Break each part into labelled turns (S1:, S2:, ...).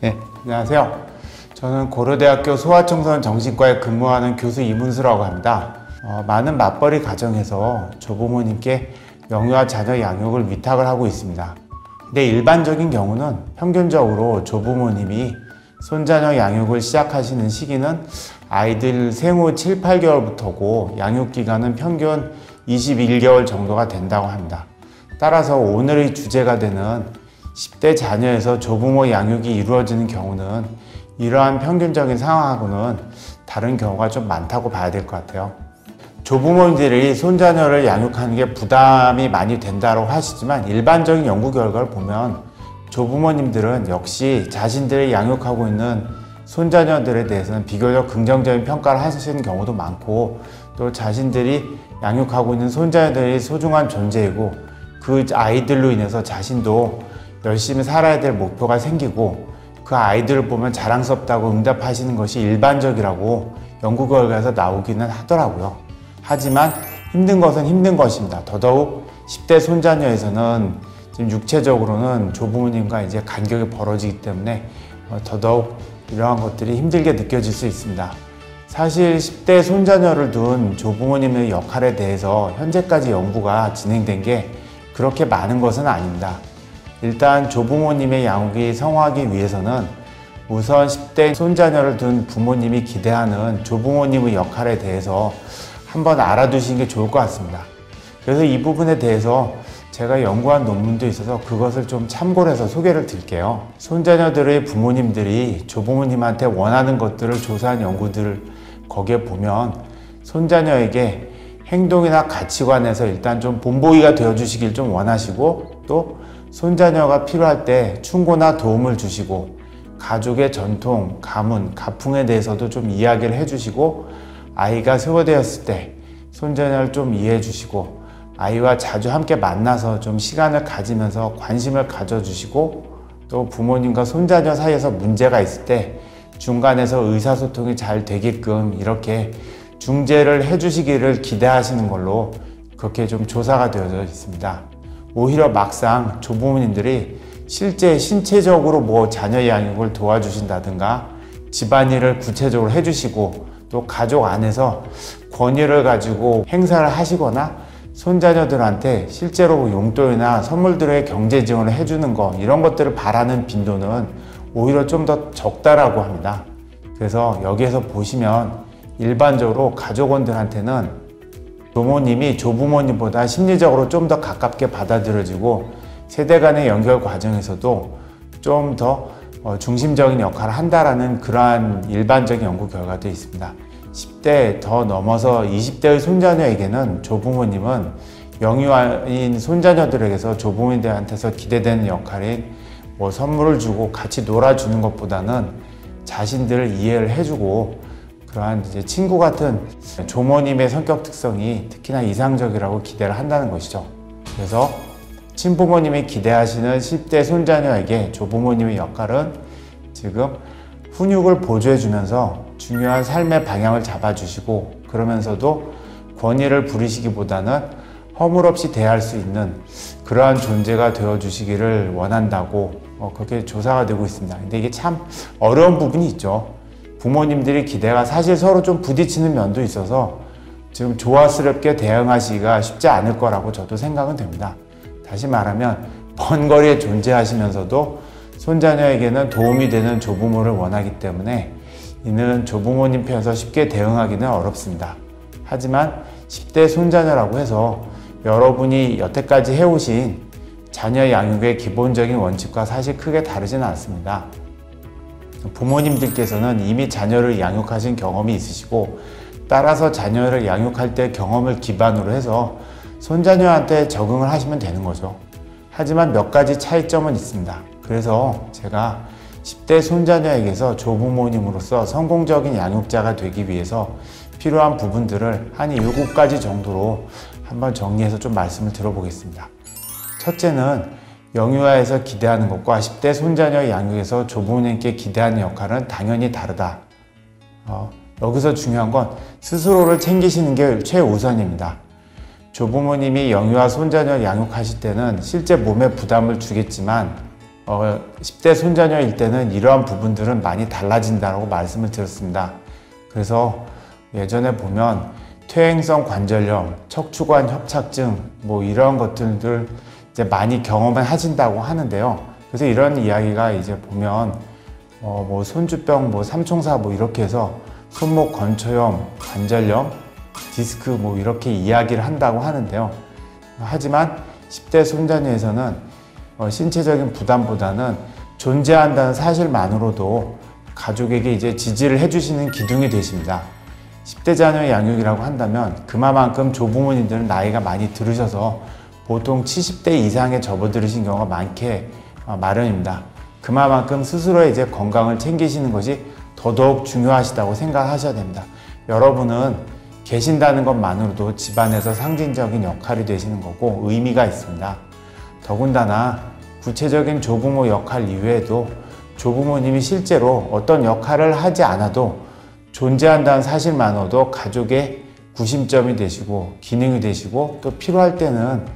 S1: 네, 안녕하세요. 저는 고려대학교 소아청소년 정신과에 근무하는 교수 이문수라고 합니다. 많은 맞벌이 가정에서 조부모님께 영유아 자녀 양육을 위탁을 하고 있습니다. 근데 일반적인 경우는 평균적으로 조부모님이 손자녀 양육을 시작하시는 시기는 아이들 생후 7, 8개월부터고 양육기간은 평균 21개월 정도가 된다고 합니다. 따라서 오늘의 주제가 되는 10대 자녀에서 조부모 양육이 이루어지는 경우는 이러한 평균적인 상황하고는 다른 경우가 좀 많다고 봐야 될 것 같아요. 조부모님들이 손자녀를 양육하는 게 부담이 많이 된다고 하시지만 일반적인 연구 결과를 보면 조부모님들은 역시 자신들이 양육하고 있는 손자녀들에 대해서는 비교적 긍정적인 평가를 하시는 경우도 많고, 또 자신들이 양육하고 있는 손자녀들이 소중한 존재이고 그 아이들로 인해서 자신도 열심히 살아야 될 목표가 생기고 그 아이들을 보면 자랑스럽다고 응답하시는 것이 일반적이라고 연구 결과에서 나오기는 하더라고요. 하지만 힘든 것은 힘든 것입니다. 더더욱 10대 손자녀에서는 지금 육체적으로는 조부모님과 이제 간격이 벌어지기 때문에 더더욱 이러한 것들이 힘들게 느껴질 수 있습니다. 사실 10대 손자녀를 둔 조부모님의 역할에 대해서 현재까지 연구가 진행된 게 그렇게 많은 것은 아닙니다. 일단 조부모님의 양육이 성공하기 위해서는 우선 10대 손자녀를 둔 부모님이 기대하는 조부모님의 역할에 대해서 한번 알아두시는 게 좋을 것 같습니다. 그래서 이 부분에 대해서 제가 연구한 논문도 있어서 그것을 좀 참고를 해서 소개를 드릴게요. 손자녀들의 부모님들이 조부모님한테 원하는 것들을 조사한 연구들을 거기에 보면 손자녀에게 행동이나 가치관에서 일단 좀 본보기가 되어주시길 좀 원하시고, 또 손자녀가 필요할 때 충고나 도움을 주시고 가족의 전통, 가문, 가풍에 대해서도 좀 이야기를 해주시고, 아이가 소외되었을 때 손자녀를 좀 이해해 주시고 아이와 자주 함께 만나서 좀 시간을 가지면서 관심을 가져주시고, 또 부모님과 손자녀 사이에서 문제가 있을 때 중간에서 의사소통이 잘 되게끔 이렇게 중재를 해주시기를 기대하시는 걸로 그렇게 좀 조사가 되어져 있습니다. 오히려 막상 조부모님들이 실제 신체적으로 뭐 자녀 양육을 도와주신다든가 집안일을 구체적으로 해주시고 또 가족 안에서 권위를 가지고 행사를 하시거나 손자녀들한테 실제로 용돈이나 선물들의 경제 지원을 해주는 것, 이런 것들을 바라는 빈도는 오히려 좀 더 적다라고 합니다. 그래서 여기에서 보시면 일반적으로 가족원들한테는 부모님이 조부모님보다 심리적으로 좀 더 가깝게 받아들여지고 세대 간의 연결 과정에서도 좀 더 중심적인 역할을 한다라는 그러한 일반적인 연구 결과도 있습니다. 10대 더 넘어서 20대의 손자녀에게는 조부모님은 영유아인 손자녀들에게서 조부모님들한테서 기대되는 역할인 뭐 선물을 주고 같이 놀아주는 것보다는 자신들을 이해를 해주고 그러한 이제 친구 같은 조모님의 성격 특성이 특히나 이상적이라고 기대를 한다는 것이죠. 그래서 친부모님이 기대하시는 10대 손자녀에게 조부모님의 역할은 지금 훈육을 보조해주면서 중요한 삶의 방향을 잡아주시고, 그러면서도 권위를 부리시기보다는 허물없이 대할 수 있는 그러한 존재가 되어주시기를 원한다고 그렇게 조사가 되고 있습니다. 근데 이게 참 어려운 부분이 있죠. 부모님들이 기대가 사실 서로 좀 부딪히는 면도 있어서 지금 조화스럽게 대응하시기가 쉽지 않을 거라고 저도 생각은 됩니다. 다시 말하면 먼 거리에 존재하시면서도 손자녀에게는 도움이 되는 조부모를 원하기 때문에 이는 조부모님 편에서 쉽게 대응하기는 어렵습니다. 하지만 10대 손자녀라고 해서 여러분이 여태까지 해오신 자녀 양육의 기본적인 원칙과 사실 크게 다르지는 않습니다. 부모님들께서는 이미 자녀를 양육하신 경험이 있으시고, 따라서 자녀를 양육할 때 경험을 기반으로 해서 손자녀한테 적응을 하시면 되는 거죠. 하지만 몇 가지 차이점은 있습니다. 그래서 제가 10대 손자녀에게서 조부모님으로서 성공적인 양육자가 되기 위해서 필요한 부분들을 한 7가지 정도로 한번 정리해서 좀 말씀을 들어보겠습니다. 첫째는 영유아에서 기대하는 것과 10대 손자녀 양육에서 조부모님께 기대하는 역할은 당연히 다르다. 여기서 중요한 건 스스로를 챙기시는 게 최우선입니다. 조부모님이 영유아 손자녀 양육하실 때는 실제 몸에 부담을 주겠지만 10대 손자녀일 때는 이러한 부분들은 많이 달라진다고 말씀을 드렸습니다. 그래서 예전에 보면 퇴행성 관절염, 척추관 협착증 뭐 이런 것들을 이제 많이 경험을 하신다고 하는데요. 그래서 이런 이야기가 이제 보면 뭐 손주병, 뭐 삼총사 뭐 이렇게 해서 손목 건초염, 관절염, 디스크 뭐 이렇게 이야기를 한다고 하는데요. 하지만 10대 손자녀에서는 신체적인 부담보다는 존재한다는 사실만으로도 가족에게 이제 지지를 해주시는 기둥이 되십니다. 10대 자녀의 양육이라고 한다면 그만큼 조부모님들은 나이가 많이 들으셔서 보통 70대 이상에 접어들으신 경우가 많게 마련입니다. 그만큼 스스로의 이제 건강을 챙기시는 것이 더더욱 중요하시다고 생각하셔야 됩니다. 여러분은 계신다는 것만으로도 집안에서 상징적인 역할이 되시는 거고 의미가 있습니다. 더군다나 구체적인 조부모 역할 이외에도 조부모님이 실제로 어떤 역할을 하지 않아도 존재한다는 사실만으로도 가족의 구심점이 되시고 기능이 되시고 또 필요할 때는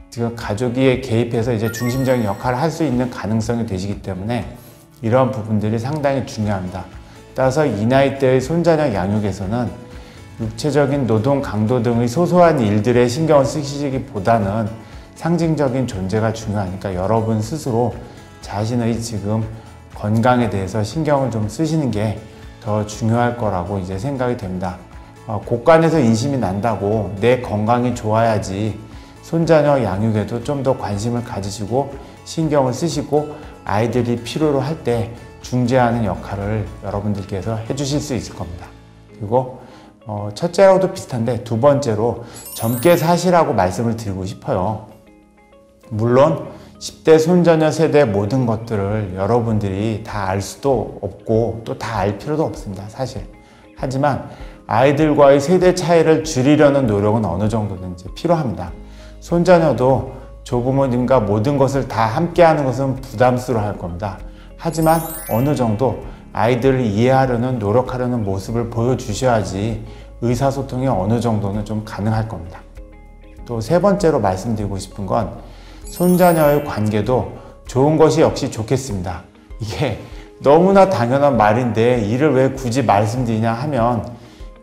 S1: 지금 가족이 개입해서 이제 중심적인 역할을 할 수 있는 가능성이 되시기 때문에 이러한 부분들이 상당히 중요합니다. 따라서 이 나이대의 손자녀 양육에서는 육체적인 노동 강도 등의 소소한 일들에 신경을 쓰시기보다는 상징적인 존재가 중요하니까 여러분 스스로 자신의 지금 건강에 대해서 신경을 좀 쓰시는 게 더 중요할 거라고 이제 생각이 됩니다. 곳간에서 인심이 난다고 내 건강이 좋아야지 손자녀 양육에도 좀 더 관심을 가지시고 신경을 쓰시고 아이들이 필요로 할 때 중재하는 역할을 여러분들께서 해주실 수 있을 겁니다. 그리고 첫째하고도 비슷한데 두 번째로 젊게 사시라고 말씀을 드리고 싶어요. 물론 10대 손자녀 세대의 모든 것들을 여러분들이 다 알 수도 없고 또 다 알 필요도 없습니다, 사실. 하지만 아이들과의 세대 차이를 줄이려는 노력은 어느 정도는 이제 필요합니다. 손자녀도 조부모님과 모든 것을 다 함께 하는 것은 부담스러워 할 겁니다. 하지만 어느 정도 아이들을 이해하려는 노력하려는 모습을 보여주셔야지 의사소통이 어느 정도는 좀 가능할 겁니다. 또 세 번째로 말씀드리고 싶은 건 손자녀의 관계도 좋은 것이 역시 좋겠습니다. 이게 너무나 당연한 말인데 이를 왜 굳이 말씀드리냐 하면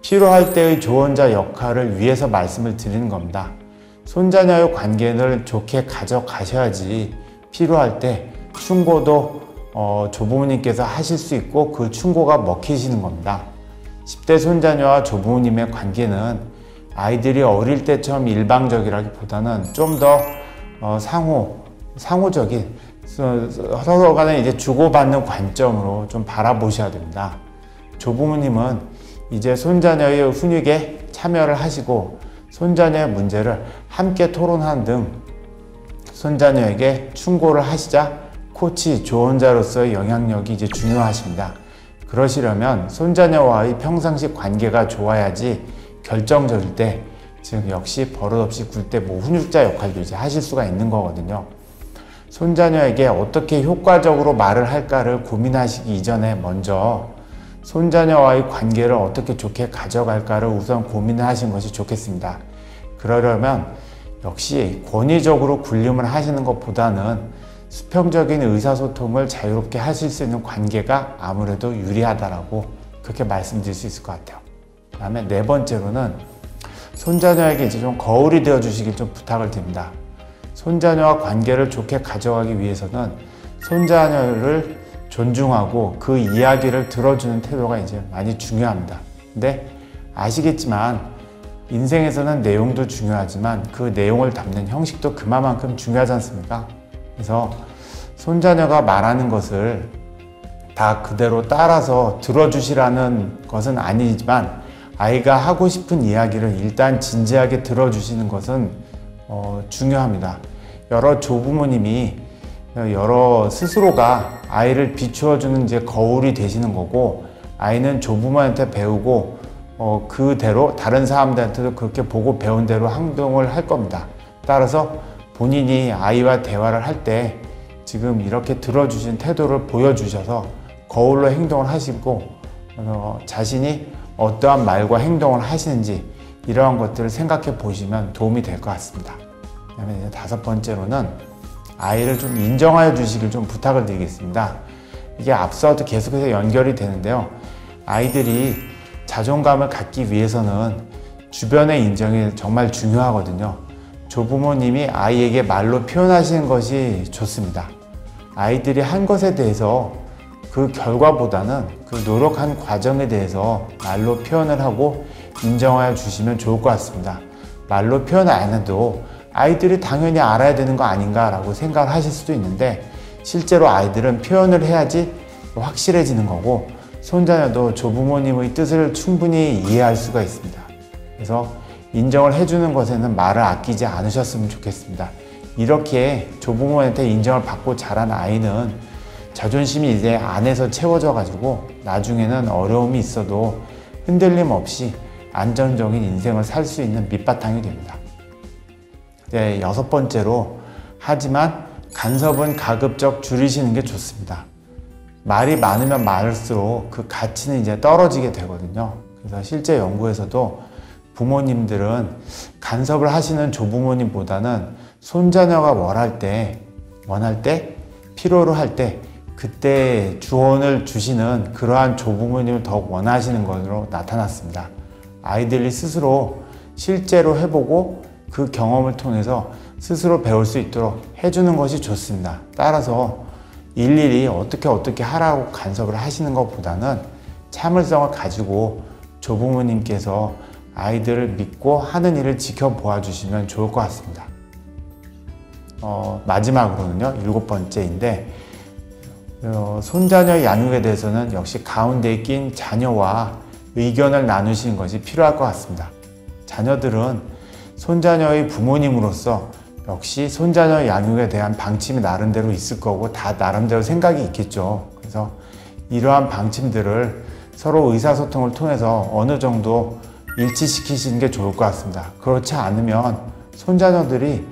S1: 필요할 때의 조언자 역할을 위해서 말씀을 드리는 겁니다. 손자녀의 관계를 좋게 가져가셔야지 필요할 때 충고도 조부모님께서 하실 수 있고 그 충고가 먹히시는 겁니다. 10대 손자녀와 조부모님의 관계는 아이들이 어릴 때처럼 일방적이라기보다는 좀 더 상호적인 서로 간에 이제 주고받는 관점으로 좀 바라보셔야 됩니다. 조부모님은 이제 손자녀의 훈육에 참여를 하시고 손자녀의 문제를 함께 토론하는 등 손자녀에게 충고를 하시자 코치, 조언자로서의 영향력이 이제 중요하십니다. 그러시려면 손자녀와의 평상시 관계가 좋아야지 결정적일 때, 즉 역시 버릇없이 굴 때 뭐 훈육자 역할도 이제 하실 수가 있는 거거든요. 손자녀에게 어떻게 효과적으로 말을 할까를 고민하시기 이전에 먼저 손자녀와의 관계를 어떻게 좋게 가져갈까를 우선 고민을 하시는 것이 좋겠습니다. 그러려면 역시 권위적으로 군림을 하시는 것보다는 수평적인 의사소통을 자유롭게 하실 수 있는 관계가 아무래도 유리하다라고 그렇게 말씀드릴 수 있을 것 같아요. 그 다음에 네 번째로는 손자녀에게 이제 좀 거울이 되어 주시길 좀 부탁을 드립니다. 손자녀와 관계를 좋게 가져가기 위해서는 손자녀를 존중하고 그 이야기를 들어주는 태도가 이제 많이 중요합니다. 근데 아시겠지만 인생에서는 내용도 중요하지만 그 내용을 담는 형식도 그만큼 중요하지 않습니까? 그래서 손자녀가 말하는 것을 다 그대로 따라서 들어주시라는 것은 아니지만 아이가 하고 싶은 이야기를 일단 진지하게 들어주시는 것은 중요합니다. 여러 조부모님이 여러 스스로가 아이를 비추어주는 이제 거울이 되시는 거고 아이는 조부모한테 배우고 그대로 다른 사람들한테도 그렇게 보고 배운 대로 행동을 할 겁니다. 따라서 본인이 아이와 대화를 할 때 지금 이렇게 들어주신 태도를 보여주셔서 거울로 행동을 하시고 자신이 어떠한 말과 행동을 하시는지 이러한 것들을 생각해 보시면 도움이 될 것 같습니다. 그다음에 다섯 번째로는 아이를 좀 인정하여 주시길 좀 부탁을 드리겠습니다. 이게 앞서도 계속해서 연결이 되는데요. 아이들이 자존감을 갖기 위해서는 주변의 인정이 정말 중요하거든요. 조부모님이 아이에게 말로 표현하시는 것이 좋습니다. 아이들이 한 것에 대해서 그 결과보다는 그 노력한 과정에 대해서 말로 표현을 하고 인정하여 주시면 좋을 것 같습니다. 말로 표현 안 해도 아이들이 당연히 알아야 되는 거 아닌가 라고 생각을 하실 수도 있는데, 실제로 아이들은 표현을 해야지 확실해지는 거고, 손자녀도 조부모님의 뜻을 충분히 이해할 수가 있습니다. 그래서 인정을 해주는 것에는 말을 아끼지 않으셨으면 좋겠습니다. 이렇게 조부모한테 인정을 받고 자란 아이는 자존심이 이제 안에서 채워져 가지고 나중에는 어려움이 있어도 흔들림 없이 안정적인 인생을 살 수 있는 밑바탕이 됩니다. 네, 6번째로, 하지만 간섭은 가급적 줄이시는 게 좋습니다. 말이 많으면 많을수록 그 가치는 이제 떨어지게 되거든요. 그래서 실제 연구에서도 부모님들은 간섭을 하시는 조부모님보다는 손자녀가 원할 때, 필요로 할 때, 그때 조언을 주시는 그러한 조부모님을 더욱 원하시는 것으로 나타났습니다. 아이들이 스스로 실제로 해보고 그 경험을 통해서 스스로 배울 수 있도록 해주는 것이 좋습니다. 따라서 일일이 어떻게 하라고 간섭을 하시는 것보다는 참을성을 가지고 조부모님께서 아이들을 믿고 하는 일을 지켜보아 주시면 좋을 것 같습니다. 마지막으로는요, 7번째인데, 손자녀 양육에 대해서는 역시 가운데에 낀 자녀와 의견을 나누시는 것이 필요할 것 같습니다. 자녀들은 손자녀의 부모님으로서 역시 손자녀 양육에 대한 방침이 나름대로 있을 거고, 다 나름대로 생각이 있겠죠. 그래서 이러한 방침들을 서로 의사소통을 통해서 어느 정도 일치시키시는 게 좋을 것 같습니다. 그렇지 않으면 손자녀들이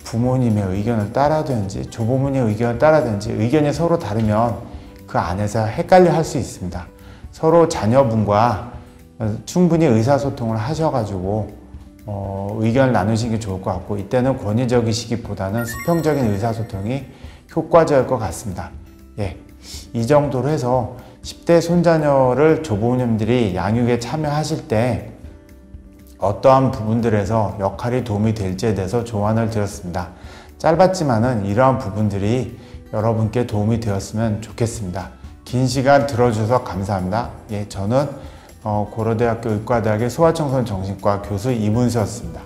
S1: 부모님의 의견을 따라야 되는지 조부모님의 의견을 따라야 되는지 의견이 서로 다르면 그 안에서 헷갈려 할 수 있습니다. 서로 자녀분과 충분히 의사소통을 하셔가지고 의견을 나누시는 게 좋을 것 같고, 이때는 권위적이시기보다는 수평적인 의사소통이 효과적일 것 같습니다. 예, 이 정도로 해서 10대 손자녀를 조부모님들이 양육에 참여하실 때 어떠한 부분들에서 역할이 도움이 될지에 대해서 조언을 드렸습니다. 짧았지만은 이러한 부분들이 여러분께 도움이 되었으면 좋겠습니다. 긴 시간 들어주셔서 감사합니다. 예, 저는 고려대학교 의과대학의 소아청소년 정신과 교수 이문수였습니다.